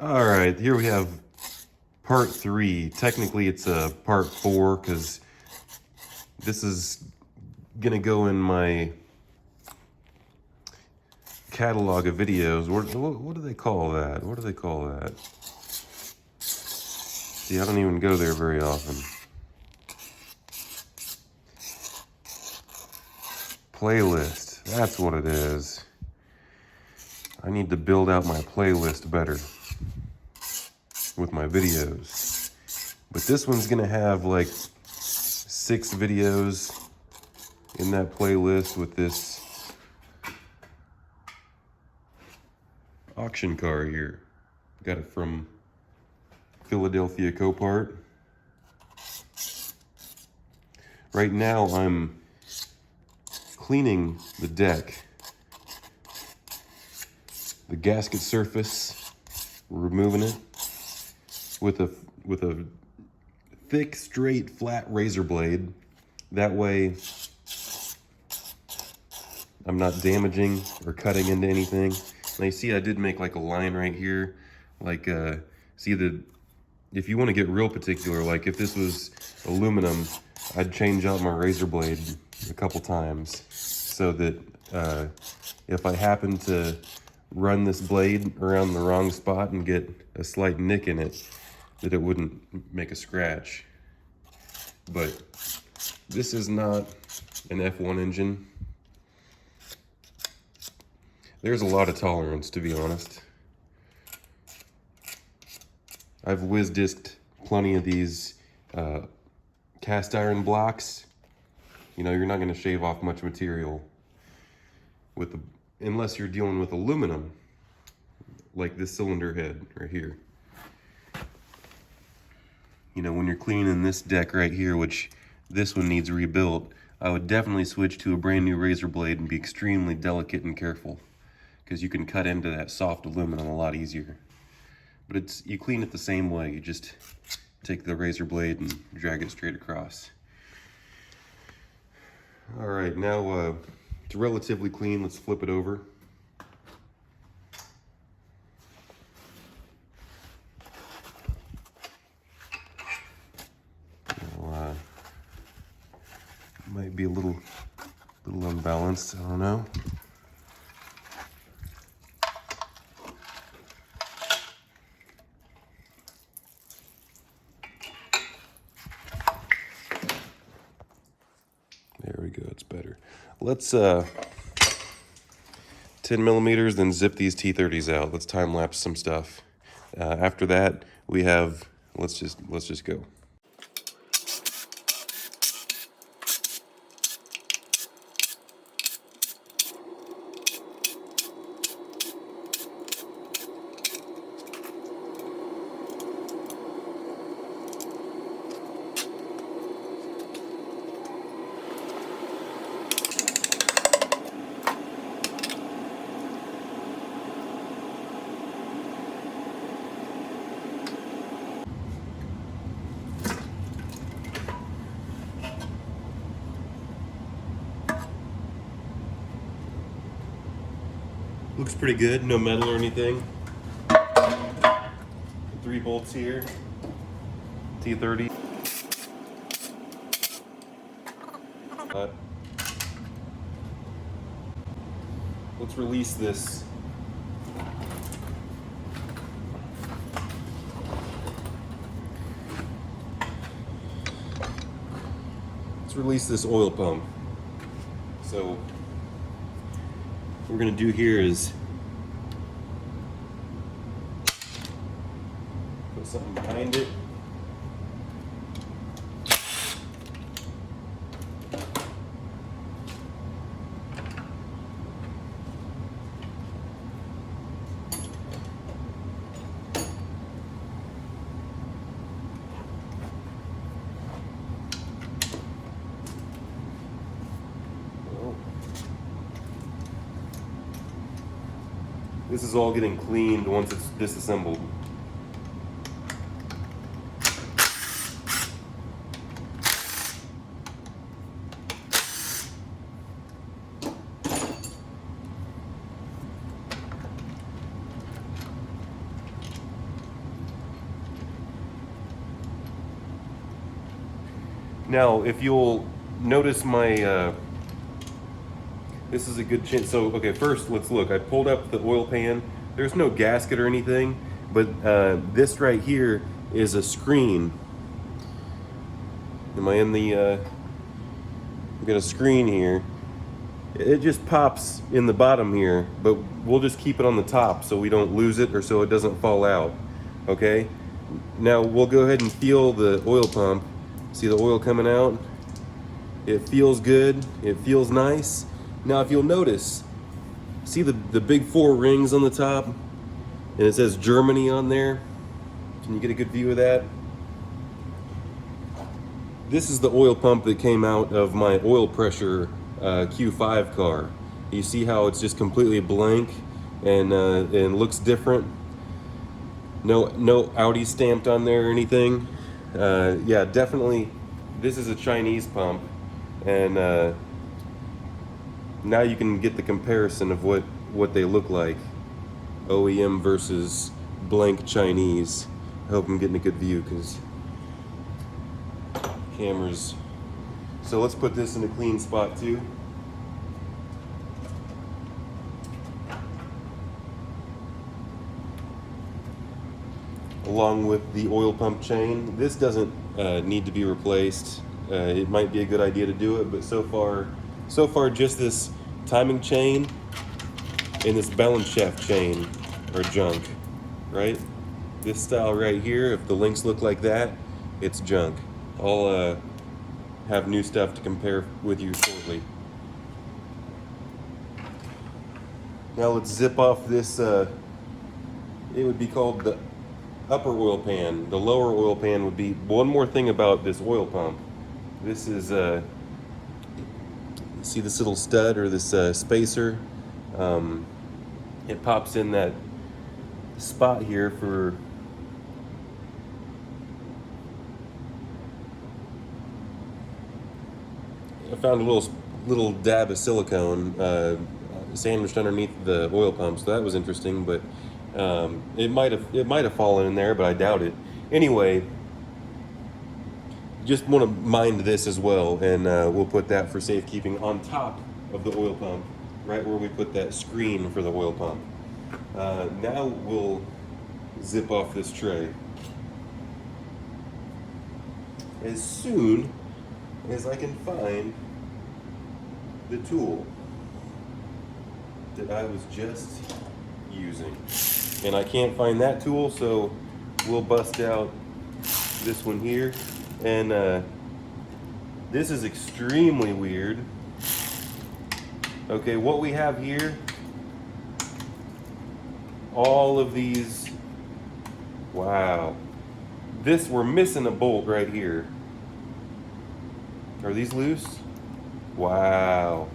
All right, here we have part 3. Technically, it's a part 4 because this is gonna go in my catalog of videos. What do they call that? What do they call that? See, I don't even go there very often. Playlist, that's what it is. I need to build out my playlist better with my videos. But this one's gonna have like 6 videos in that playlist with this auction car here. Got it from Philadelphia Copart. Right now I'm cleaning the deck. The gasket surface, we're removing it with a thick, straight, flat razor blade. That way I'm not damaging or cutting into anything. Now you see I did make like a line right here. Like, if you want to get real particular, like if this was aluminum, I'd change out my razor blade a couple times so that if I happen to run this blade around the wrong spot and get a slight nick in it, that it wouldn't make a scratch. But this is not an F1 engine. There's a lot of tolerance, to be honest. I've whiz-disked plenty of these cast iron blocks. You know, you're not going to shave off much material with unless you're dealing with aluminum, like this cylinder head right here. You know, when you're cleaning this deck right here, which this one needs rebuilt, I would definitely switch to a brand new razor blade and be extremely delicate and careful, because you can cut into that soft aluminum a lot easier. But you clean it the same way. You just take the razor blade and drag it straight across. All right, now it's relatively clean. Let's flip it over. Might be a little unbalanced, I don't know. There we go, it's better. Let's 10 millimeters, then zip these T30s out. Let's time lapse some stuff. After that, we have, let's just go. Looks pretty good, no metal or anything. 3 bolts here, T30. Let's release this. Let's release this oil pump. So what we're gonna do here is put something behind it. This is all getting cleaned once it's disassembled. Now, if you'll notice my, this is a good chance. So, okay, first let's look. I pulled up the oil pan. There's no gasket or anything, but this right here is a screen. Am I in the, I've got a screen here. It just pops in the bottom here, but we'll just keep it on the top so we don't lose it or so it doesn't fall out, okay? Now we'll go ahead and feel the oil pump. See the oil coming out? It feels good, it feels nice. Now if you'll notice, see the big 4 rings on the top? And it says Germany on there. Can you get a good view of that? This is the oil pump that came out of my oil pressure Q5 car. You see how it's just completely blank and looks different. No Audi stamped on there or anything. Yeah, definitely. This is a Chinese pump, and now you can get the comparison of what they look like. OEM versus blank Chinese. I hope I'm getting a good view because cameras. So let's put this in a clean spot too. Along with the oil pump chain. This doesn't need to be replaced. It might be a good idea to do it, but so far just this timing chain and this balance shaft chain are junk, right? This style right here, if the links look like that, it's junk. I'll have new stuff to compare with you shortly. Now let's zip off this, it would be called the upper oil pan. The lower oil pan would be, one more thing about this oil pump. This is, see this little stud or this spacer? It pops in that spot here for I found a little dab of silicone sandwiched underneath the oil pump, so that was interesting. But it might have fallen in there, but I doubt it. Anyway, just want to mind this as well, and we'll put that for safekeeping on top of the oil pump, right where we put that screen for the oil pump. Now we'll zip off this tray as soon as I can find the tool that I was just using. And I can't find that tool, so we'll bust out this one here. And this is extremely weird. Okay, what we have here, all of these, wow. We're missing a bolt right here. Are these loose? Wow.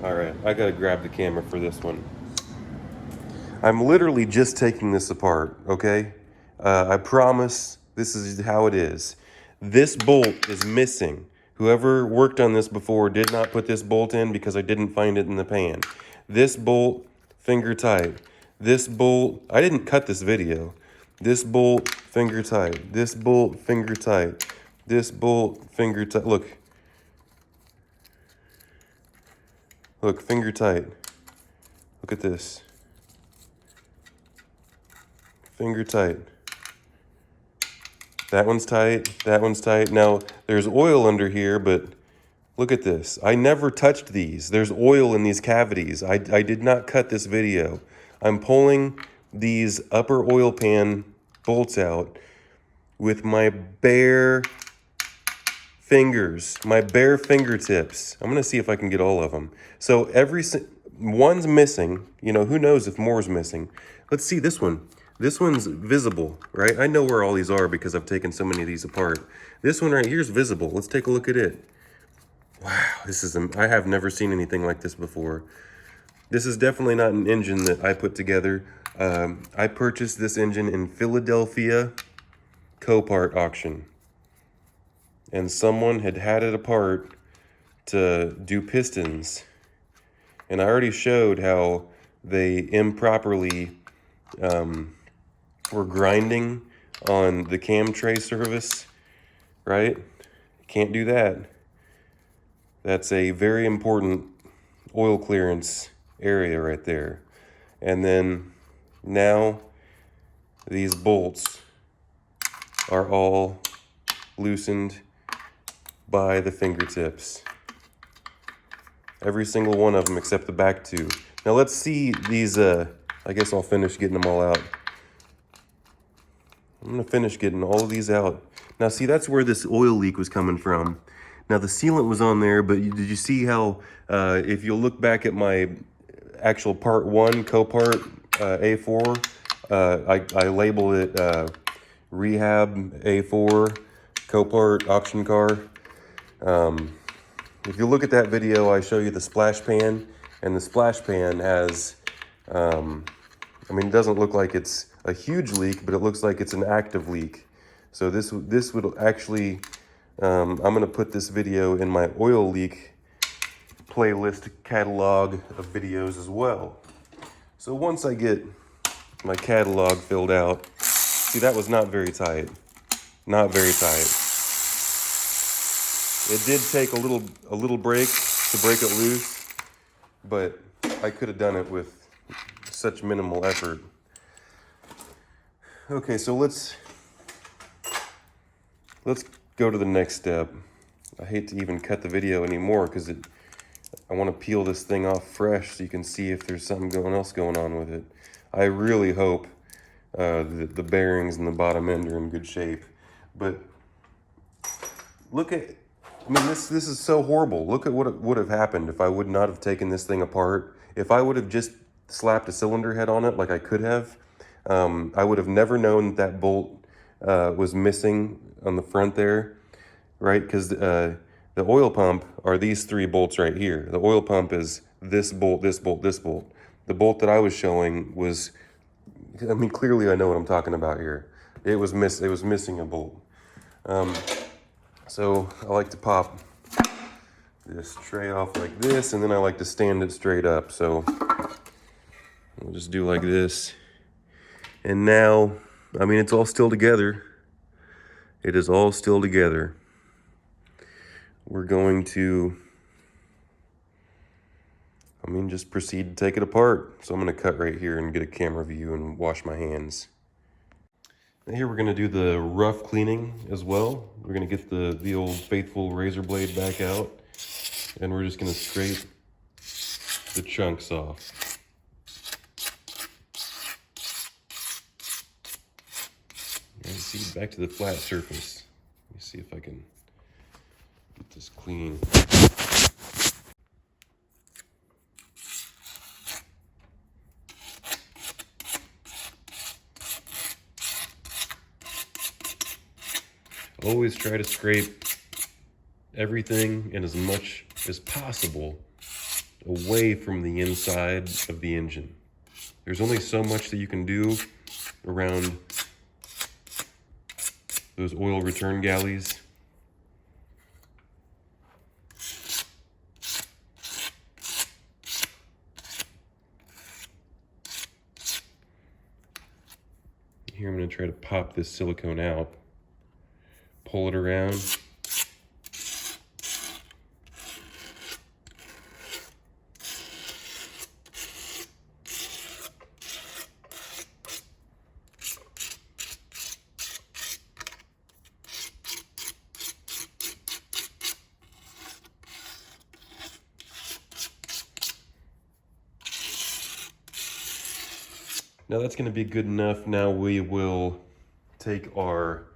All right, I gotta grab the camera for this one. I'm literally just taking this apart, okay? I promise this is how it is. This bolt is missing. Whoever worked on this before did not put this bolt in because I didn't find it in the pan. This bolt, finger tight. This bolt, I didn't cut this video. This bolt, finger tight. This bolt, finger tight. This bolt, finger tight. Look, finger tight. Look at this. Finger tight. That one's tight, that one's tight. Now, there's oil under here, but look at this. I never touched these. There's oil in these cavities. I did not cut this video. I'm pulling these upper oil pan bolts out with my bare fingers, my bare fingertips. I'm gonna see if I can get all of them. So one's missing. You know, who knows if more's missing. Let's see this one. This one's visible, right? I know where all these are because I've taken so many of these apart. This one right here is visible. Let's take a look at it. Wow, I have never seen anything like this before. This is definitely not an engine that I put together. I purchased this engine in Philadelphia Copart auction. And someone had it apart to do pistons. And I already showed how they improperly were grinding on the cam tray surface right? Can't do that. That's a very important oil clearance area right there. And then now these bolts are all loosened by the fingertips. Every single one of them except the back two. Now let's see these, I guess I'll finish getting them all out. I'm gonna finish getting all of these out. Now see, that's where this oil leak was coming from. Now the sealant was on there, but did you see how, if you'll look back at my actual part 1, co-part A4, I label it Rehab A4, co-part option car. If you look at that video, I show you the splash pan, and the splash pan has, I mean, it doesn't look like it's a huge leak, but it looks like it's an active leak. So this would actually, I'm gonna put this video in my oil leak playlist catalog of videos as well. So once I get my catalog filled out, see, that was not very tight, not very tight. It did take a little break to break it loose, but I could have done it with such minimal effort. Okay, so let's go to the next step. I hate to even cut the video anymore because I want to peel this thing off fresh so you can see if there's something else going on with it. I really hope the bearings and the bottom end are in good shape, but look at, I mean, this is so horrible. Look at what would have happened if I would not have taken this thing apart. If I would have just slapped a cylinder head on it like I could have, I would have never known that bolt was missing on the front there, right? Because the oil pump are these 3 bolts right here. The oil pump is this bolt, this bolt, this bolt. The bolt that I was showing was, I mean, clearly I know what I'm talking about here. It was missing a bolt. So I like to pop this tray off like this, and then I like to stand it straight up. So we'll just do like this. And now, I mean, it's all still together. It is all still together. We're going to, I mean, just proceed to take it apart. So I'm gonna cut right here and get a camera view and wash my hands. And here we're gonna do the rough cleaning as well. We're gonna get the old faithful razor blade back out, and we're just gonna scrape the chunks off. And see, back to the flat surface. Let me see if I can get this clean. Always try to scrape everything and as much as possible away from the inside of the engine. There's only so much that you can do around those oil return galleys. Here I'm going to try to pop this silicone out. Pull it around. Now that's going to be good enough. Now we will take our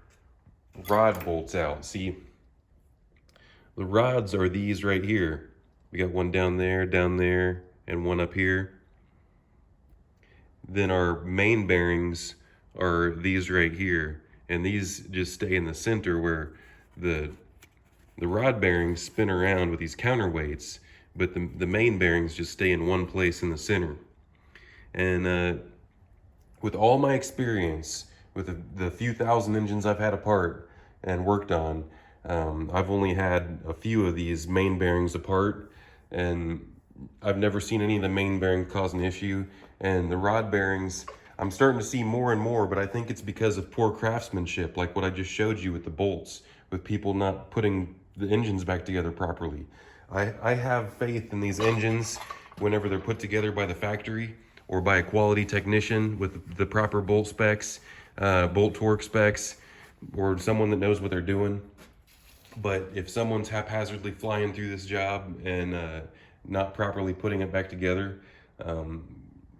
rod bolts out. See, the rods are these right here. We got one down there, and one up here. Then our main bearings are these right here, and these just stay in the center where the rod bearings spin around with these counterweights, but the main bearings just stay in one place in the center. And with all my experience with the few thousand engines I've had apart and worked on, I've only had a few of these main bearings apart, and I've never seen any of the main bearings cause an issue. And the rod bearings, I'm starting to see more and more, but I think it's because of poor craftsmanship, like what I just showed you with the bolts, with people not putting the engines back together properly. I have faith in these engines whenever they're put together by the factory or by a quality technician with the proper bolt specs, bolt torque specs, or someone that knows what they're doing. But if someone's haphazardly flying through this job and not properly putting it back together,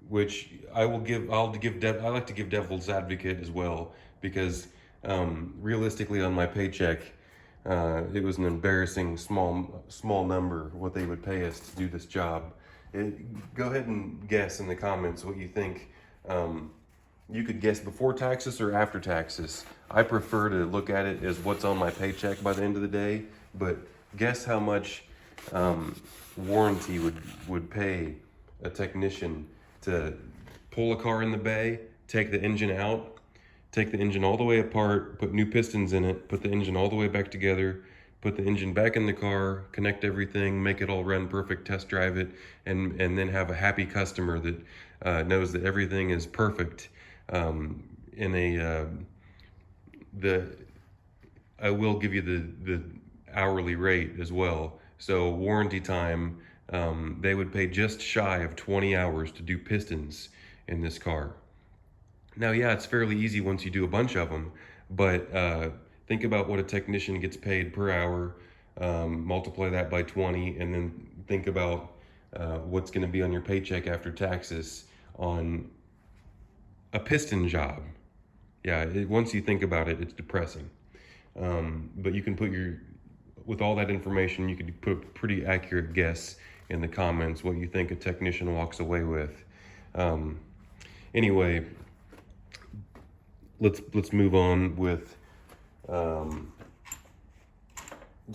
which I like to give devil's advocate as well, because realistically on my paycheck, it was an embarrassing small number what they would pay us to do this job. Go ahead and guess in the comments what you think. You could guess before taxes or after taxes. I prefer to look at it as what's on my paycheck by the end of the day, but guess how much warranty would pay a technician to pull a car in the bay, take the engine out, take the engine all the way apart, put new pistons in it, put the engine all the way back together, put the engine back in the car, connect everything, make it all run perfect, test drive it, and then have a happy customer that knows that everything is perfect. I will give you the hourly rate as well. So warranty time, they would pay just shy of 20 hours to do pistons in this car. Now, yeah, it's fairly easy once you do a bunch of them, but think about what a technician gets paid per hour, multiply that by 20, and then think about what's going to be on your paycheck after taxes on a piston job. Yeah, once you think about it, it's depressing. But you can put with all that information, you could put a pretty accurate guess in the comments what you think a technician walks away with. Anyway, let's move on with, do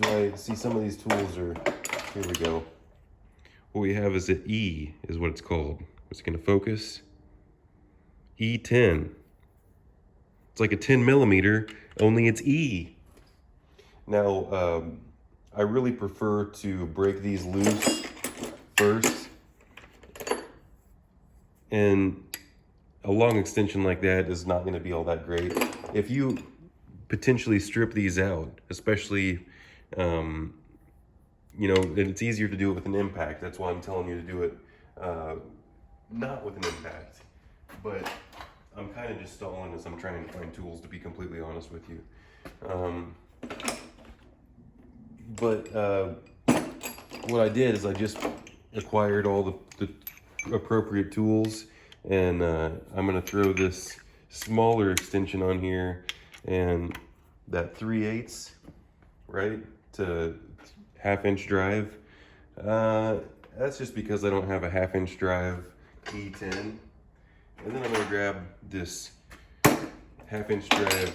I see some of these tools are, here we go. What we have is an E, is what it's called. It's gonna focus. E10. It's like a 10 millimeter, only it's E. Now, I really prefer to break these loose first. And a long extension like that is not going to be all that great. If you potentially strip these out, especially, and it's easier to do it with an impact. That's why I'm telling you to do it not with an impact. But I'm kind of just stalling as I'm trying to find tools, to be completely honest with you. What I did is I just acquired all the appropriate tools, and I'm going to throw this smaller extension on here, and that 3/8, right, to 1/2-inch drive. That's just because I don't have a 1/2-inch drive E10. And then I'm going to grab this 1/2-inch drive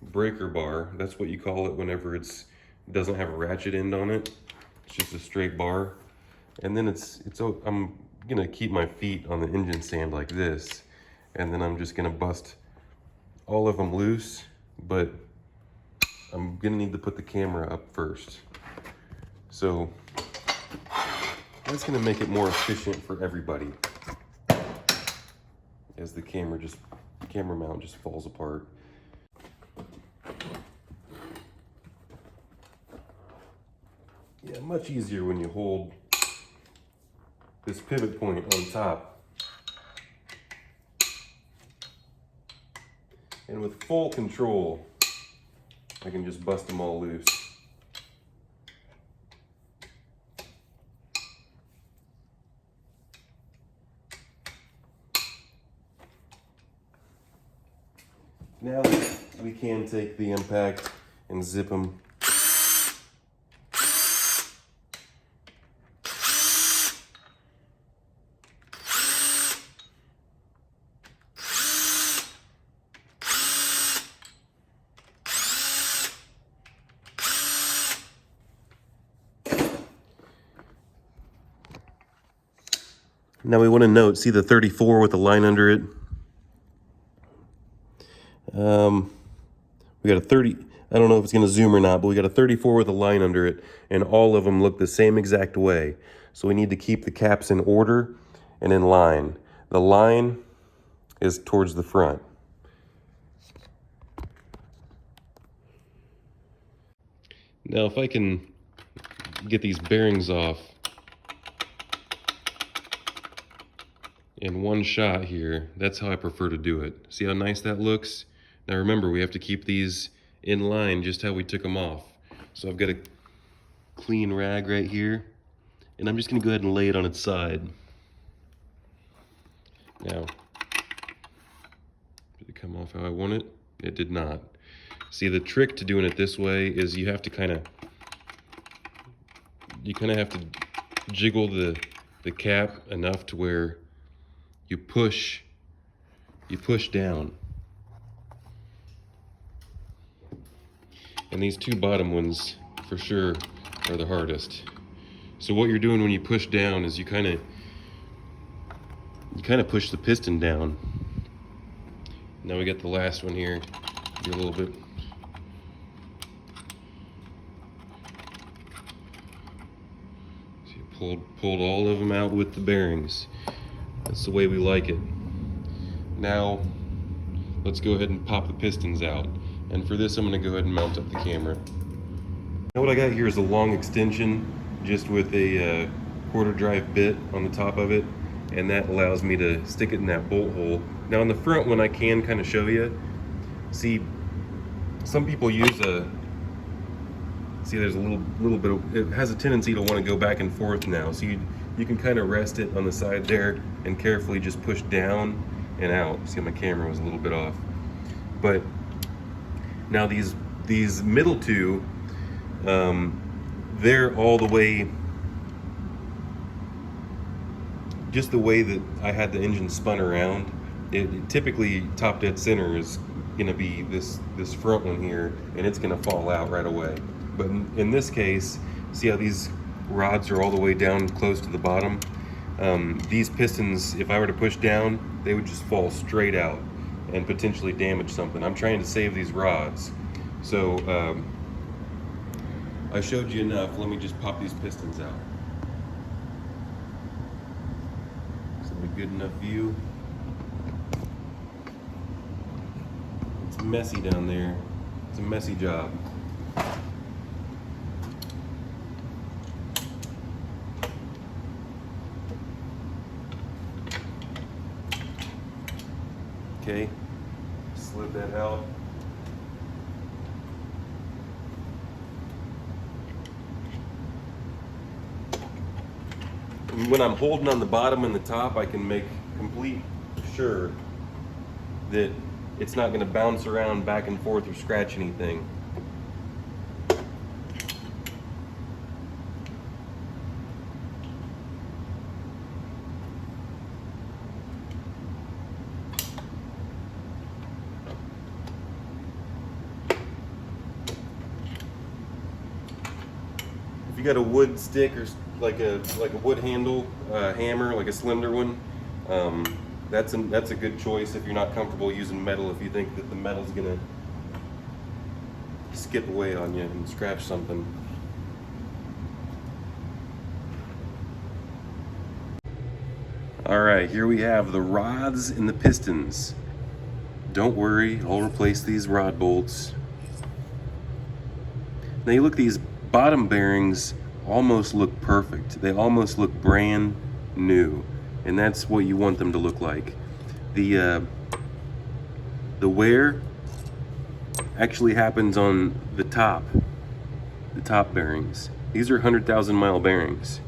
breaker bar. That's what you call it whenever it doesn't have a ratchet end on it. It's just a straight bar. And then I'm going to keep my feet on the engine stand like this. And then I'm just going to bust all of them loose. But I'm going to need to put the camera up first. So that's going to make it more efficient for everybody, as the camera mount just falls apart. Yeah, much easier when you hold this pivot point on top. And with full control, I can just bust them all loose. Now we can take the impact and zip them. Now we want to note, see the 34 with the line under it? We got a 30, I don't know if it's going to zoom or not, but we got a 34 with a line under it, and all of them look the same exact way. So we need to keep the caps in order and in line. The line is towards the front. Now if I can get these bearings off in one shot here, that's how I prefer to do it. See how nice that looks? Now remember, we have to keep these in line just how we took them off. So I've got a clean rag right here, and I'm just gonna go ahead and lay it on its side. Now, did it come off how I want it? It did not. See, the trick to doing it this way is you have to kind of have to jiggle the cap enough to where you push down. And these two bottom ones for sure are the hardest. So what you're doing when you push down is you kind of push the piston down. Now we got the last one here. Be a little bit. So you pulled all of them out with the bearings. That's the way we like it. Now let's go ahead and pop the pistons out. And for this, I'm going to go ahead and mount up the camera. Now what I got here is a long extension, just with a quarter drive bit on the top of it, and that allows me to stick it in that bolt hole. Now on the front one, I can kind of show you. See, some people use see there's a little bit of, it has a tendency to want to go back and forth now. So you can kind of rest it on the side there and carefully just push down and out. See, my camera was a little bit off. But now these middle two, they're all the way, just the way that I had the engine spun around. It typically top dead center is gonna be this front one here, and it's gonna fall out right away. But in this case, see how these rods are all the way down close to the bottom? These pistons, if I were to push down, they would just fall straight out and potentially damage something. I'm trying to save these rods. So I showed you enough. Let me just pop these pistons out. Is that a good enough view? It's messy down there. It's a messy job. Okay, slid that out. And when I'm holding on the bottom and the top, I can make complete sure that it's not going to bounce around back and forth or scratch anything. If you got a wood stick or like a wood handle hammer, like a slender one, that's a good choice if you're not comfortable using metal. If you think that the metal's gonna skip away on you and scratch something. All right, here we have the rods and the pistons. Don't worry, I'll replace these rod bolts. Now you look at these bottom bearings, almost look perfect. They almost look brand new, and that's what you want them to look like. The wear actually happens on the top bearings. These are 100,000 mile bearings.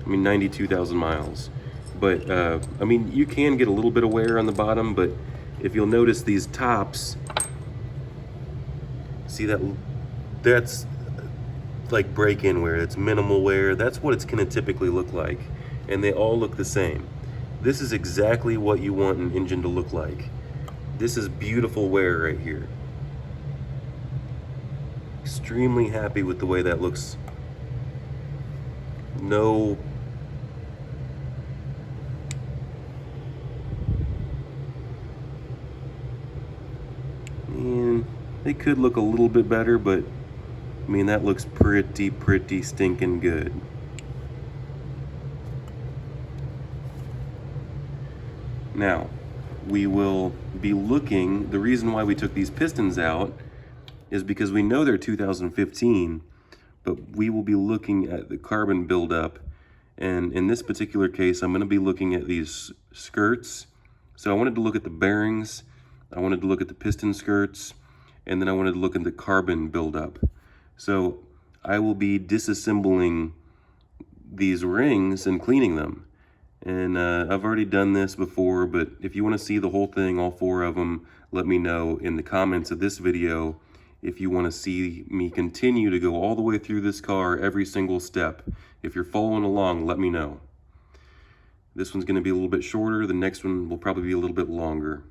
I mean 92,000 miles. But I mean, you can get a little bit of wear on the bottom, but if you'll notice these tops, see that's like break-in wear, it's minimal wear. That's what it's gonna typically look like. And they all look the same. This is exactly what you want an engine to look like. This is beautiful wear right here. Extremely happy with the way that looks. No and they could look a little bit better, but I mean, that looks pretty stinking good. Now, we will be looking, the reason why we took these pistons out is because we know they're 2015, but we will be looking at the carbon buildup. And in this particular case, I'm going to be looking at these skirts. So I wanted to look at the bearings, I wanted to look at the piston skirts, and then I wanted to look at the carbon buildup. So I will be disassembling these rings and cleaning them. And I've already done this before, but if you want to see the whole thing, all 4 of them, let me know in the comments of this video. If you want to see me continue to go all the way through this car, every single step, if you're following along, let me know. This one's going to be a little bit shorter. The next one will probably be a little bit longer.